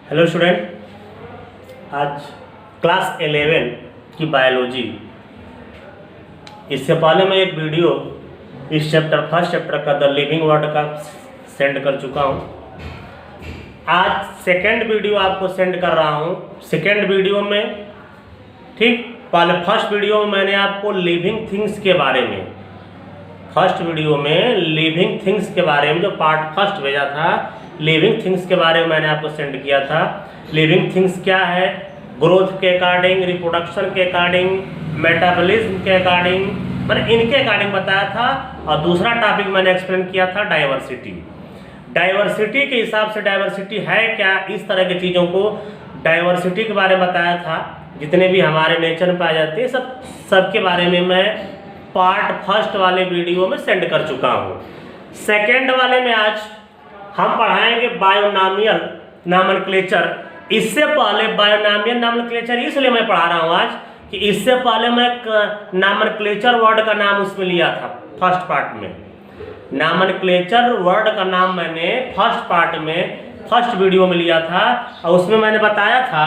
Hello student, आज class 11 की biology. इससे पहले मैं एक वीडियो इस फर्स्ट चैप्टर का द लिविंग वर्ल्ड का सेंड कर चुका हूँ। आज सेकंड वीडियो आपको सेंड कर रहा हूँ। सेकंड वीडियो में ठीक पहले फर्स्ट वीडियो में मैंने आपको लिविंग थिंग्स के बारे में जो पार्ट फर्स्ट भेजा था, लिविंग थिंग्स के बारे में मैंने आपको सेंड किया था। लिविंग थिंग्स क्या है, ग्रोथ के अकॉर्डिंग, रिप्रोडक्शन के अकॉर्डिंग, मेटाबॉलिज्म के अकॉर्डिंग, मैंने इनके अकॉर्डिंग बताया था। और दूसरा टॉपिक मैंने एक्सप्लेन किया था डाइवर्सिटी। डाइवर्सिटी के हिसाब से डाइवर्सिटी है क्या, इस तरह की चीज़ों को डाइवर्सिटी के बारे में बताया था। जितने भी हमारे नेचर में पाए जाते हैं सब के बारे में मैं पार्ट फर्स्ट वाले वीडियो में सेंड कर चुका हूँ। सेकेंड वाले में आज हम पढ़ाएंगे बायोनॉमियल नॉमेनक्लेचर। इससे पहले बायोनॉमियल नॉमेनक्लेचर इसलिए मैं पढ़ा रहा हूँ आज कि इससे पहले मैं नॉमेनक्लेचर वर्ड का नाम उसमें लिया था। फर्स्ट पार्ट में नॉमेनक्लेचर वर्ड का नाम मैंने फर्स्ट वीडियो में लिया था, और उसमें मैंने बताया था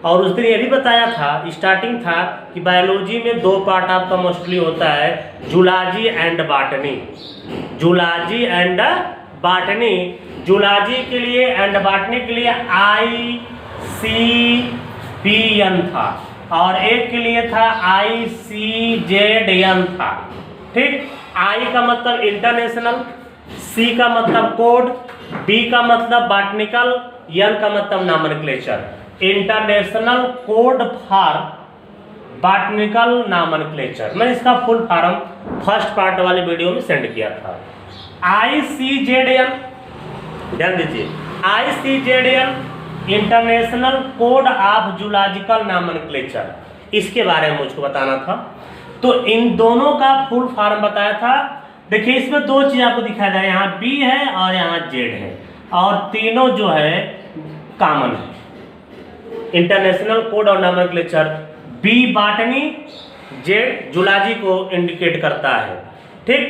और उस दिन ये भी बताया था, स्टार्टिंग था कि बायोलॉजी में दो पार्ट आपका मोस्टली होता है, zoology and botany. Zoology and botany, zoology के लिए एंड बॉटनी के लिए ICPN था, और एक के लिए था ICZN था। ठीक, I का मतलब इंटरनेशनल, C का मतलब कोड, B का मतलब बॉटनिकल, N का मतलब nomenclature. International code for botanical nomenclature. मैं इसका फुल फॉर्म फर्स्ट पार्ट वाले वीडियो में सेंड किया था। ICZN, ध्यान दीजिए, ICZN international code of zoological nomenclature, इसके बारे में मुझको बताना था। तो इन दोनों का फुल फॉर्म बताया था। देखिए इसमें दो चीज आपको दिखाया जाए, यहाँ B है और यहाँ Z है, और तीनों जो है कॉमन है। इंटरनेशनल कोड और nomenclature, B botany, Z zoology को इंडिकेट करता है। ठीक,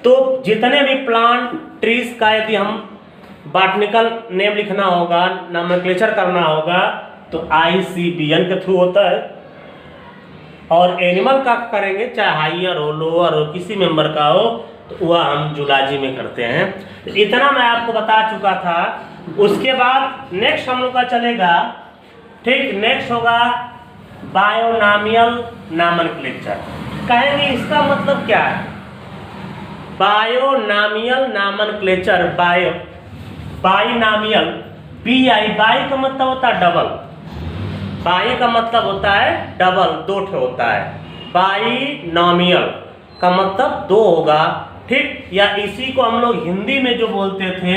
तो जितने भी प्लांट ट्रीज का यदि हम बॉटनिकल नेम लिखना होगा, नॉमेनक्लेचर करना होगा, तो ICPN के थ्रू होता है। और एनिमल का करेंगे, चाहे हाइयर हो, लोअर हो, किसी मेंबर का हो, तो वह हम जूलॉजी में करते हैं। तो इतना मैं आपको बता चुका था। उसके बाद नेक्स्ट हम लोग का चलेगा, ठीक, नेक्स्ट होगा बायोनॉमियल नॉमेनक्लेचर। कहेंगे इसका मतलब क्या है, बायोनॉमियल नॉमेनक्लेचर। बाइनॉमियल, बाई का मतलब होता है डबल, बाई का मतलब होता है डबल, दो ठे होता है। बाइनॉमियल का मतलब दो होगा। ठीक, या इसी को हम लोग हिंदी में जो बोलते थे,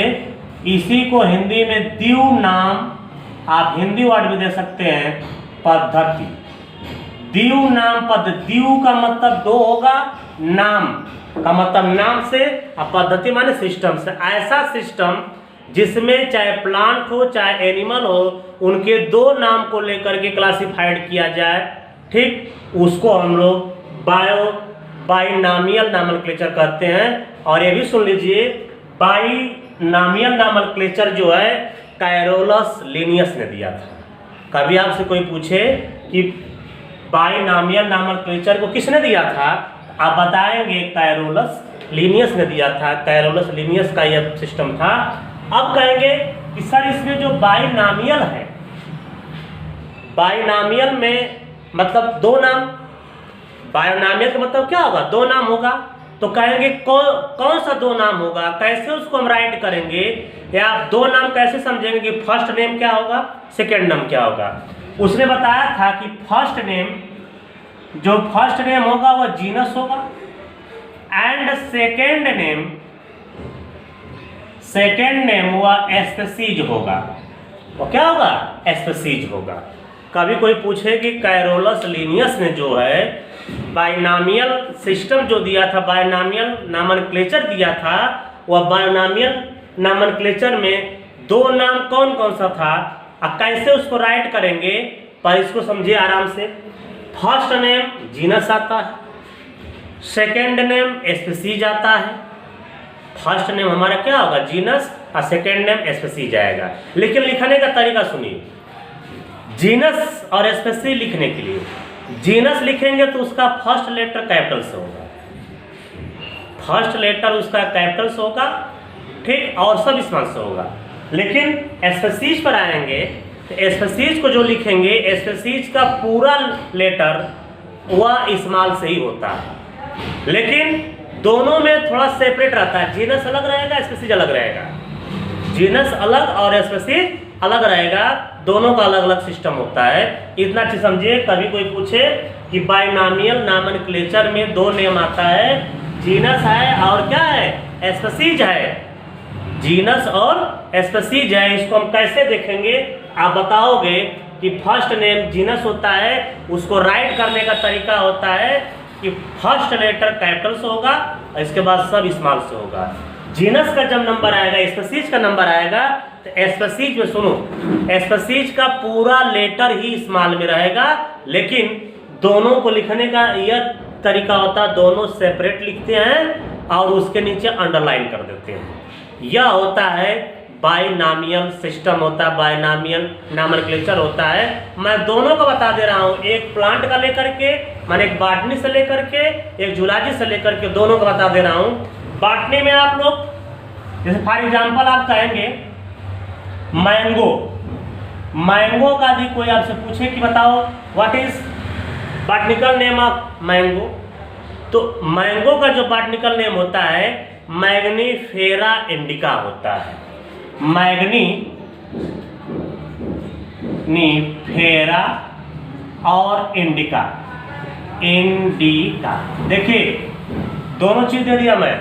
इसी को हिंदी में द्विव नाम, आप हिंदी वर्ड भी दे सकते हैं, पद्धति। द्विव नाम पद्धति, द्विव का मतलब दो होगा, नाम का मतलब नाम से, और पद्धति माने सिस्टम से। ऐसा सिस्टम जिसमें चाहे प्लांट हो चाहे एनिमल हो, उनके दो नाम को लेकर के क्लासिफाइड किया जाए। ठीक, उसको हम लोग बाइनॉमियल नॉमेनक्लेचर कहते हैं। और ये भी सुन लीजिए, बाइनॉमियल नॉमेनक्लेचर जो है कैरोलस लिनियस ने दिया था। कभी आपसे कोई पूछे कि बाइनॉमियल नॉमेनक्लेचर को किसने दिया था, आप बताएंगे कैरोलस लिनियस ने दिया था। कैरोलस लिनियस का यह सिस्टम था। अब कहेंगे कि सर इसमें जो बाइनॉमियल है, बाइनॉमियल में मतलब दो नाम, बाइनॉमियल का मतलब क्या होगा, दो नाम होगा। तो कहेंगे कौन सा दो नाम होगा, कैसे उसको हम राइट करेंगे, या आप दो नाम कैसे समझेंगे कि फर्स्ट नेम क्या होगा, सेकेंड नाम क्या होगा। उसने बताया था कि फर्स्ट नेम होगा वह जीनस होगा, एंड सेकेंड नेम वह स्पीसीज होगा। वो क्या होगा, स्पीसीज होगा। कभी कोई पूछे कि कैरोलस लिनियस ने जो है बाइनॉमियल सिस्टम जो दिया था, बाइनॉमियल नॉमेनक्लेचर दिया था, वह बाइनॉमियल नॉमेनक्लेचर में दो नाम कौन कौन सा था, और कैसे उसको राइट करेंगे, पर इसको समझिए आराम से। फर्स्ट नेम जीनस आता है, सेकेंड नेम स्पीसीज आता है। फर्स्ट नेम हमारा क्या होगा, जीनस, और सेकेंड नेम स्पीसीज आएगा। लेकिन लिखने का तरीका सुनिए, जीनस और स्पीसीज लिखने के लिए जीनस लिखेंगे तो उसका फर्स्ट लेटर कैपिटल से होगा, फर्स्ट लेटर उसका कैपिटल से होगा, ठीक, और सब स्मॉल से होगा। लेकिन स्पीसीज पर आएंगे तो स्पीसीज को जो लिखेंगे, स्पीसीज का पूरा लेटर वह स्मॉल से ही होता है। लेकिन दोनों में थोड़ा सेपरेट रहता है, जीनस अलग रहेगा, स्पीसीज अलग रहेगा, जीनस अलग और स्पीसीज अलग रहेगा, दोनों का अलग अलग सिस्टम होता है। इतना चीज समझिए। कभी कोई पूछे कि बाइनॉमियल नॉमेनक्लेचर में दो नेम आता है, जीनस है और क्या है, स्पीसीज है, जीनस और स्पीसीज है। इसको हम कैसे देखेंगे, आप बताओगे कि फर्स्ट नेम जीनस होता है, उसको राइट करने का तरीका होता है कि फर्स्ट लेटर कैपिटल से होगा और इसके बाद सब स्मॉल से होगा। जीनस का जब नंबर आएगा, स्पीसीज का नंबर आएगा, तो स्पीसीज में सुनो, स्पीसीज का पूरा लेटर ही स्मॉल में रहेगा, लेकिन दोनों को लिखने का यह तरीका होता है, दोनों सेपरेट लिखते हैं और उसके नीचे अंडरलाइन कर देते हैं। यह होता है बाइनॉमियल सिस्टम होता है, बाइनॉमियल नॉमेनक्लेचर होता है। मैं दोनों को बता दे रहा हूँ, एक प्लांट का लेकर के, मैंने एक बॉटनी से लेकर के, एक जूलॉजी से लेकर के, दोनों को बता दे रहा हूँ। बॉटनी में आप लोग जैसे फॉर एग्जांपल आप कहेंगे मैंगो, मैंगो का भी कोई आपसे पूछे कि बताओ what is botanical name of mango, तो मैंगो का जो बॉटनिकल नेम होता है मैग्नीफेरा इंडिका होता है, मैग्नीफेरा और इंडिका, इंडिका। देखिए दोनों चीज दे दिया मैं।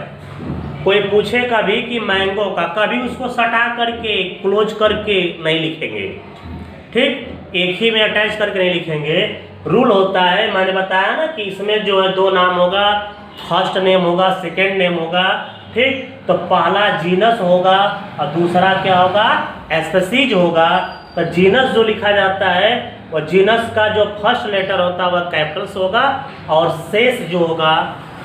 कोई पूछे कभी कि मैंगो का, कभी उसको सटा करके क्लोज करके नहीं लिखेंगे, ठीक, एक ही में अटैच करके नहीं लिखेंगे। रूल होता है, मैंने बताया ना कि इसमें जो है दो नाम होगा, फर्स्ट नेम होगा, सेकेंड नेम होगा, ठीक, तो पहला जीनस होगा और दूसरा क्या होगा, स्पीसीज होगा। तो जीनस जो लिखा जाता है वह जीनस का जो फर्स्ट लेटर होता है वह कैपिटल से होगा और शेष जो होगा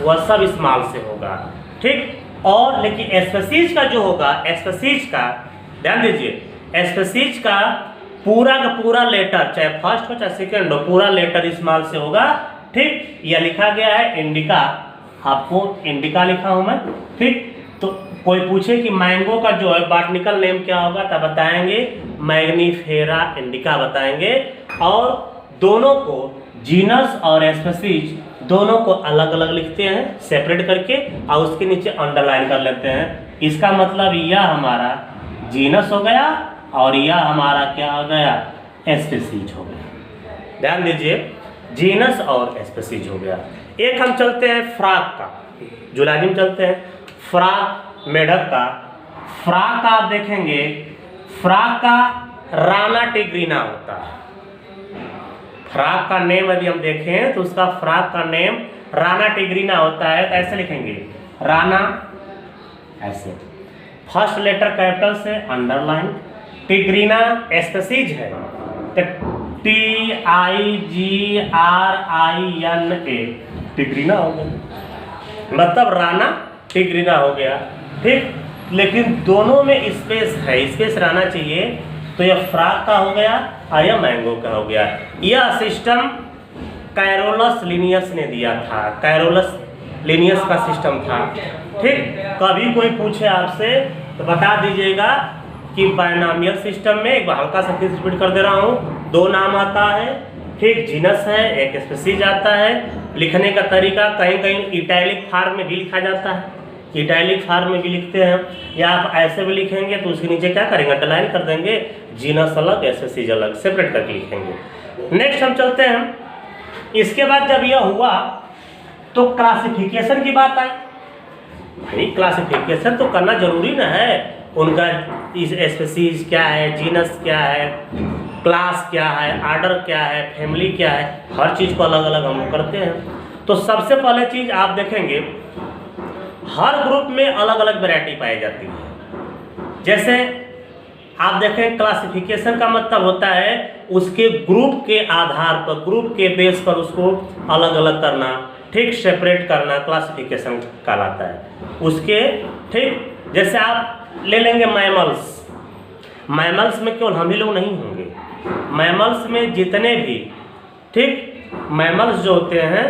वह सब स्मॉल से होगा, ठीक। और लेकिन स्पीसीज का जो होगा, स्पीसीज का ध्यान दीजिए, स्पीसीज का पूरा लेटर चाहे फर्स्ट हो चाहे सेकेंड हो, पूरा लेटर स्मॉल से होगा, ठीक। यह लिखा गया है इंडिका, आपको इंडिका लिखा हूं मैं, ठीक। तो कोई पूछे कि मैंगो का जो है बॉटनिकल नेम क्या होगा, तब बताएंगे मैग्नीफेरा इंडिका बताएंगे। और दोनों को जीनस और स्पीसीज दोनों को अलग अलग लिखते हैं सेपरेट करके और उसके नीचे अंडरलाइन कर लेते हैं। इसका मतलब यह हमारा जीनस हो गया और यह हमारा क्या हो गया, स्पीसीज हो गया। ध्यान दीजिए, जीनस और स्पीसीज हो गया। एक हम चलते हैं फ्रॉग का, जूलॉजी में चलते हैं फ्रॉग मेढक का। फ्रॉग का आप देखेंगे, फ्रॉग का राना टिग्रीना होता है। फ्रॉग का नेम यदि हम देखें तो उसका फ्रॉग का नेम राना टिग्रीना होता है। तो ऐसे लिखेंगे राना, ऐसे फर्स्ट लेटर कैपिटल से अंडरलाइन, टिग्रीना स्पीसीज है तो TIGRINA, टिग्रीना हो गया, मतलब राना टिग्रीना हो गया, ठीक। लेकिन दोनों में स्पेस है, स्पेस रहना चाहिए। तो यह फ्रॉग का हो गया और यह मैंगो का हो गया। यह सिस्टम कैरोलस लिनियस ने दिया था, कैरोलस लिनियस का सिस्टम था, ठीक। कभी कोई पूछे आपसे तो बता दीजिएगा कि बाइनॉमियल सिस्टम में, एक बार हल्का सा फिर रिपीट कर दे रहा हूँ, दो नाम आता है, ठीक, जीनस है, एक स्पीसीज आता है। लिखने का तरीका कहीं कहीं इटैलिक फार्म में भी लिखा जाता है, इटैलिक फार्म में भी लिखते हैं, या आप ऐसे भी लिखेंगे तो उसके नीचे क्या करेंगे, अंडरलाइन कर देंगे, जीनस अलग स्पीसीज अलग सेपरेट करके लिखेंगे। नेक्स्ट हम चलते हैं, इसके बाद जब यह हुआ तो क्लासिफिकेशन की बात आई। भाई क्लासिफिकेशन तो करना जरूरी ना है, उनका स्पीसीज क्या है, जीनस क्या है, क्लास क्या है, आर्डर क्या है, फैमिली क्या है, हर चीज़ को अलग अलग हम करते हैं। तो सबसे पहले चीज़ आप देखेंगे हर ग्रुप में अलग अलग वैरायटी पाई जाती है। जैसे आप देखें क्लासिफिकेशन का मतलब होता है उसके ग्रुप के आधार पर, ग्रुप के बेस पर उसको अलग अलग करना, ठीक, सेपरेट करना क्लासिफिकेशन कहलाता है उसके, ठीक। जैसे आप ले लेंगे मैमल्स। मैमल्स में केवल हम ही लोग नहीं होंगे, मैमल्स में जितने भी, ठीक, मैमल्स जो होते हैं,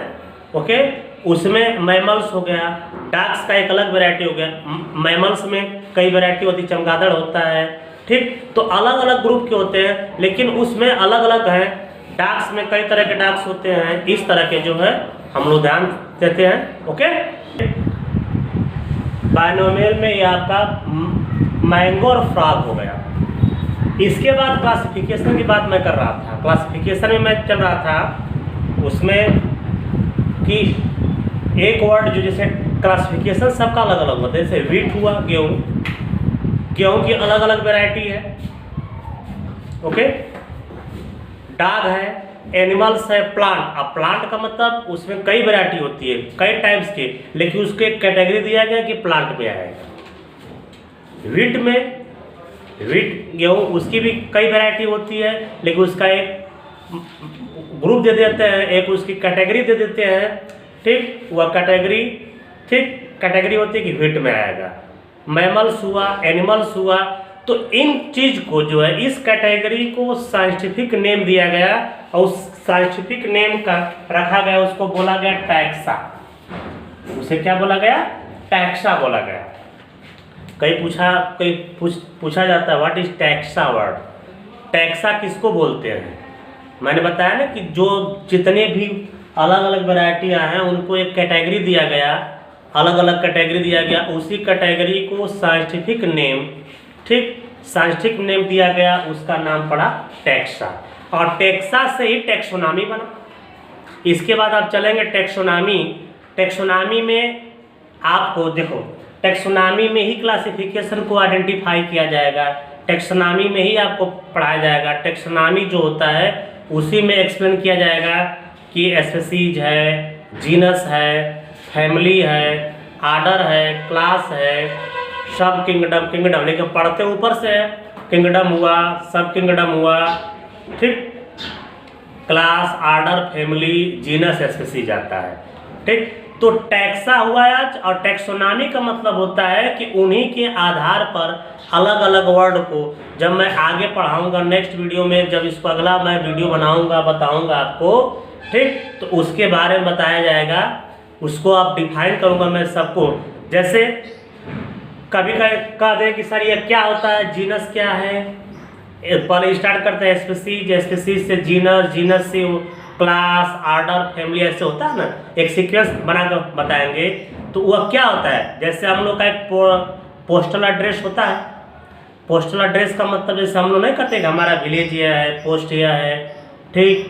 ओके, उसमें मैमल्स हो गया, डॉग्स का एक अलग वैरायटी हो गया, मैमल्स में कई वैरायटी होती है, चमगादड़ होता है, ठीक, तो अलग अलग ग्रुप के होते हैं, लेकिन उसमें अलग अलग हैं। डॉग्स में कई तरह के डॉग्स होते हैं, इस तरह के जो है हम लोग ध्यान देते हैं, ओके। बायनोमियल में ये आपका मैंगो और फ्रॉग हो गया। इसके बाद क्लासिफिकेशन की बात मैं कर रहा था, क्लासिफिकेशन में मैं चल रहा था उसमें कि एक वर्ड जो जैसे क्लासिफिकेशन सबका अलग अलग होता है, जैसे व्हीट हुआ, गेहूँ की अलग अलग वैरायटी है, ओके, डॉग है, एनिमल्स है, प्लांट। अब प्लांट का मतलब उसमें कई वैरायटी होती है, कई टाइप्स के, लेकिन उसको एक कैटेगरी दिया गया कि प्लांट में आएगा। व्हीट में, व्हीट गेहूँ, उसकी भी कई वैरायटी होती है, लेकिन उसका एक ग्रुप दे देते हैं, एक उसकी कैटेगरी दे देते हैं, ठीक, वह कैटेगरी, ठीक, कैटेगरी होती है कि व्हीट में आएगा। मैमल्स हुआ, एनिमल्स हुआ, तो इन चीज को जो है, इस कैटेगरी को साइंटिफिक नेम दिया गया और उस साइंटिफिक नेम का रखा गया, उसको बोला गया टैक्सा। उसे क्या बोला गया? टैक्सा बोला गया। कई पूछा जाता है what is taxa word, taxa किसको बोलते हैं? मैंने बताया ना कि जो जितने भी अलग अलग वैरायटियाँ हैं उनको एक कैटेगरी दिया गया, अलग अलग कैटेगरी दिया गया, उसी कैटेगरी को साइंटिफिक नेम, ठीक, साइंटिफिक नेम दिया गया, उसका नाम पड़ा टैक्सा, और टैक्सा से ही टैक्सोनॉमी बना। इसके बाद आप चलेंगे टैक्सोनॉमी। टैक्सोनॉमी में आपको देखो, टैक्सोनॉमी में ही क्लासिफिकेशन को आइडेंटिफाई किया जाएगा, टैक्सोनॉमी में ही आपको पढ़ाया जाएगा। टैक्सोनॉमी जो होता है उसी में एक्सप्लेन किया जाएगा कि स्पीशीज है, जीनस है, फैमिली है, आर्डर है, क्लास है, सब किंगडम, लेकिन पढ़ते ऊपर से है, किंगडम हुआ, सब किंगडम हुआ, ठीक, class, order, family, genus, species आता है, ठीक। तो टैक्सा हुआ आज, और टैक्सोनॉमी का मतलब होता है कि उन्हीं के आधार पर अलग अलग वर्ड को, जब मैं आगे पढ़ाऊंगा नेक्स्ट वीडियो में, जब इसको अगला मैं वीडियो बनाऊंगा, बताऊंगा आपको, ठीक, तो उसके बारे में बताया जाएगा, उसको आप डिफाइन करूंगा मैं सबको। जैसे कभी कह दें कि सर ये क्या होता है, जीनस क्या है, पहले स्टार्ट करते हैं स्पीशीज, स्पीशीज से जीनस, जीनस से क्लास, आर्डर, फैमिली, ऐसे होता है ना, एक सीक्वेंस बनाकर बताएंगे। तो वह क्या होता है, जैसे हम लोग का एक पोस्टल एड्रेस होता है। पोस्टल एड्रेस का मतलब जैसे हम लोग नहीं कहते कि हमारा विलेज यह है, पोस्ट यह है, ठीक,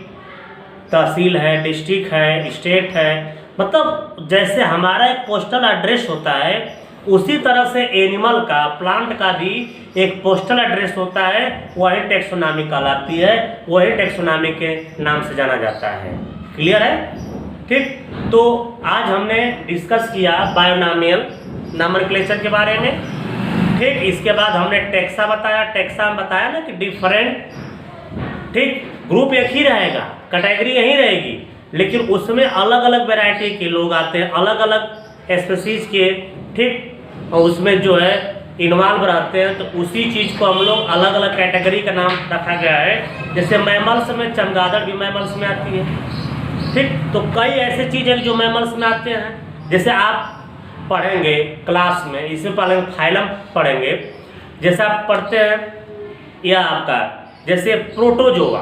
तहसील है, डिस्ट्रिक्ट है, स्टेट है, मतलब जैसे हमारा एक पोस्टल एड्रेस होता है, उसी तरह से एनिमल का, प्लांट का भी एक पोस्टल एड्रेस होता है, वही टैक्सोनॉमी कहलाती है, वही टैक्सोनॉमी के नाम से जाना जाता है। क्लियर है? ठीक, तो आज हमने डिस्कस किया बायोनॉमियल नॉमेनक्लेचर के बारे में, ठीक। इसके बाद हमने टैक्सा बताया, टैक्सा में बताया ना कि डिफरेंट, ठीक, ग्रुप एक ही रहेगा, कैटेगरी यही रहेगी, लेकिन उसमें अलग अलग वैरायटी के लोग आते हैं, अलग अलग स्पीशीज के, ठीक, और उसमें जो है इन्वॉल्व रहते हैं। तो उसी चीज़ को हम लोग अलग अलग कैटेगरी का नाम रखा गया है। जैसे मैमल्स में चमगादड़ भी मैमल्स में आती है, ठीक। तो कई ऐसे चीज़ है जो मैमल्स में आते हैं। जैसे आप पढ़ेंगे क्लास में, इसमें पढ़ेंगे फाइलम पढ़ेंगे, जैसे आप पढ़ते हैं यह आपका, जैसे प्रोटोजोआ,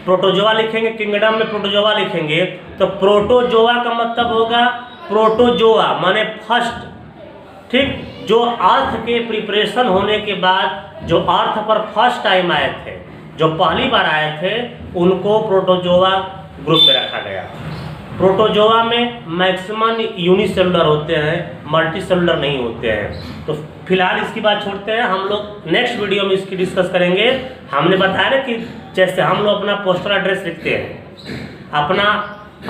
प्रोटोजोआ लिखेंगे, किंगडम में प्रोटोजोआ लिखेंगे, तो प्रोटोजोआ का मतलब होगा, प्रोटोजोआ माने फर्स्ट, ठीक, जो अर्थ के प्रिपरेशन होने के बाद जो अर्थ पर फर्स्ट टाइम आए थे, जो पहली बार आए थे, उनको प्रोटोजोआ ग्रुप में रखा गया। प्रोटोजोआ में मैक्सिमम यूनिसेलुलर होते हैं, मल्टीसेलुलर नहीं होते हैं। तो फिलहाल इसकी बात छोड़ते हैं, हम लोग नेक्स्ट वीडियो में इसकी डिस्कस करेंगे। हमने बताया ना कि जैसे हम लोग अपना पोस्टल एड्रेस लिखते हैं, अपना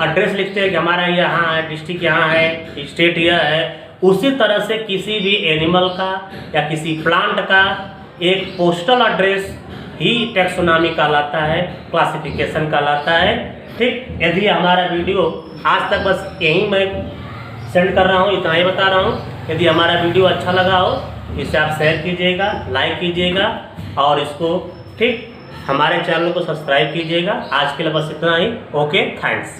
एड्रेस लिखते हैं कि हमारा यहाँ है, डिस्ट्रिक्ट यहाँ है, स्टेट यह है, उसी तरह से किसी भी एनिमल का या किसी प्लांट का एक पोस्टल एड्रेस ही टैक्सोनॉमी कहलाता है, क्लासिफिकेशन कहलाता है, ठीक। यदि हमारा वीडियो आज तक बस यही मैं सेंड कर रहा हूँ, इतना ही बता रहा हूँ। यदि हमारा वीडियो अच्छा लगा हो इसे आप शेयर कीजिएगा, लाइक कीजिएगा और इसको ठीक हमारे चैनल को सब्सक्राइब कीजिएगा। आज के लिए बस इतना ही। Okay, thanks.